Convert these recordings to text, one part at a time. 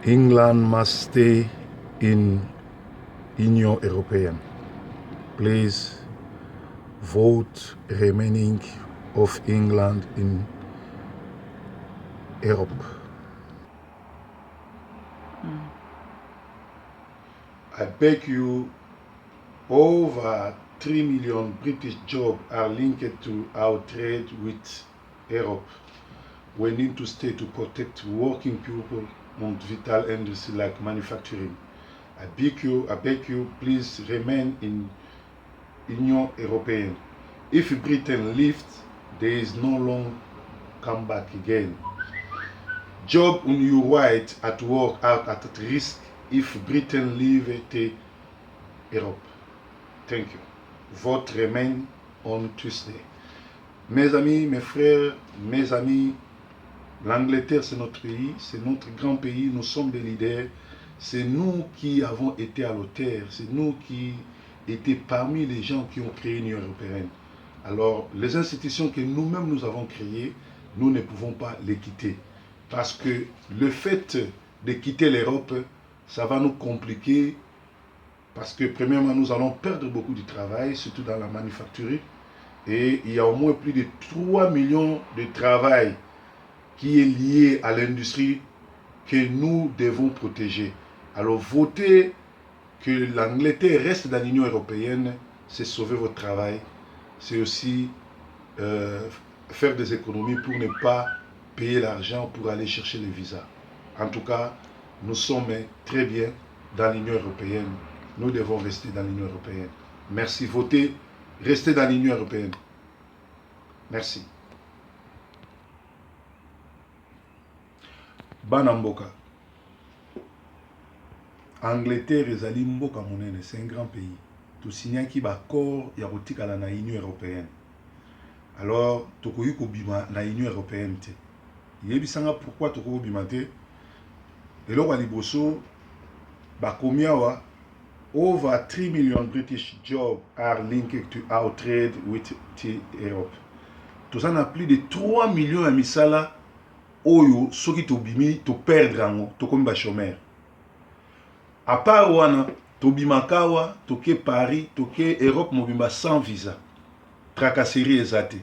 England must stay in Union Européenne. Please vote remaining of England in Europe. I beg you, over 3 million British jobs are linked to our trade with Europe. We need to stay to protect working people and vital industry like manufacturing. I beg you, please remain in Union Européenne. If Britain leaves, there is no long come back again. Job on your right at work are at risk if Britain leave Europe. Thank you. Vote remain on Tuesday. Mes amis, mes frères, mes amis, l'Angleterre c'est notre pays, c'est notre grand pays, nous sommes des leaders. C'est nous qui avons été à l'auteur, c'est nous qui étions parmi les gens qui ont créé l'Union européenne. Alors, les institutions que nous-mêmes nous avons créées, nous ne pouvons pas les quitter. Parce que le fait de quitter l'Europe, ça va nous compliquer. Parce que premièrement, nous allons perdre beaucoup de travail, surtout dans la manufacturier. Et il y a au moins plus de 3 millions de travail qui est lié à l'industrie que nous devons protéger. Alors, voter que l'Angleterre reste dans l'Union européenne, c'est sauver votre travail. C'est aussi faire des économies pour ne pas payer l'argent pour aller chercher les visas. En tout cas, nous sommes très bien dans l'Union européenne. Nous devons rester dans l'Union européenne. Merci. Votez, restez dans l'Union européenne. Merci. Banamboka. Angleterre ezali mboka monene, c'est un grand pays. Tout signé qui va accord ya kotikala na Union européenne. Alors, tokoyi kobima na Union européenne te. Yebisanga pourquoi tokoyi kobima te. Eloko liboso bakomi awa over 3 million British jobs are linked to our trade with Europe. Tout ça na plus de 3 millions ya misala oyo soki tobimi to perdre ango tokomi ba chômeur. À part wana tobimakawa toke Paris toke Europe mobimba sans visa. Tracasserie ezate.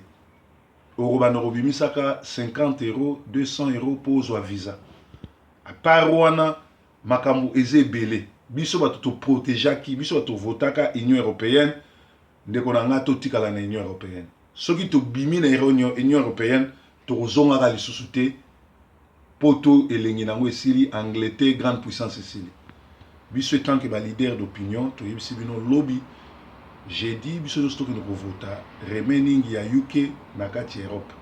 Orobana robimisaka 50 €, 200 € pour zwa visa. À part wana makambo eze belé. Biso bato to protégeaki, biso bato votaka Union européenne ndeko na nga totikala na Union européenne. Soki to bimi na Union européenne to zonga lisusu te poto elengi nango esili Angleterre grande puissance esili. Biso tant que ba leader d'opinion to yebisi bino lobby j'ai dit biso do stock no vota remaining ya UK na kati Europe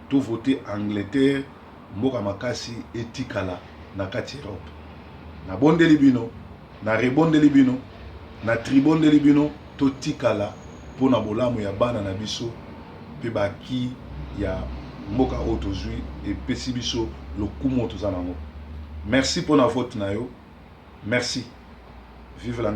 to voter Angleterre mboka makasi etikala na kati Europe. Na bondeli bino na rebondeli bino na tribondeli bino to tikala pona bolamu ya bana na biso pe baki ya mboka otozui et pesi biso lokumo tozana ngo. Merci pour na vote na yo. Merci. Vive la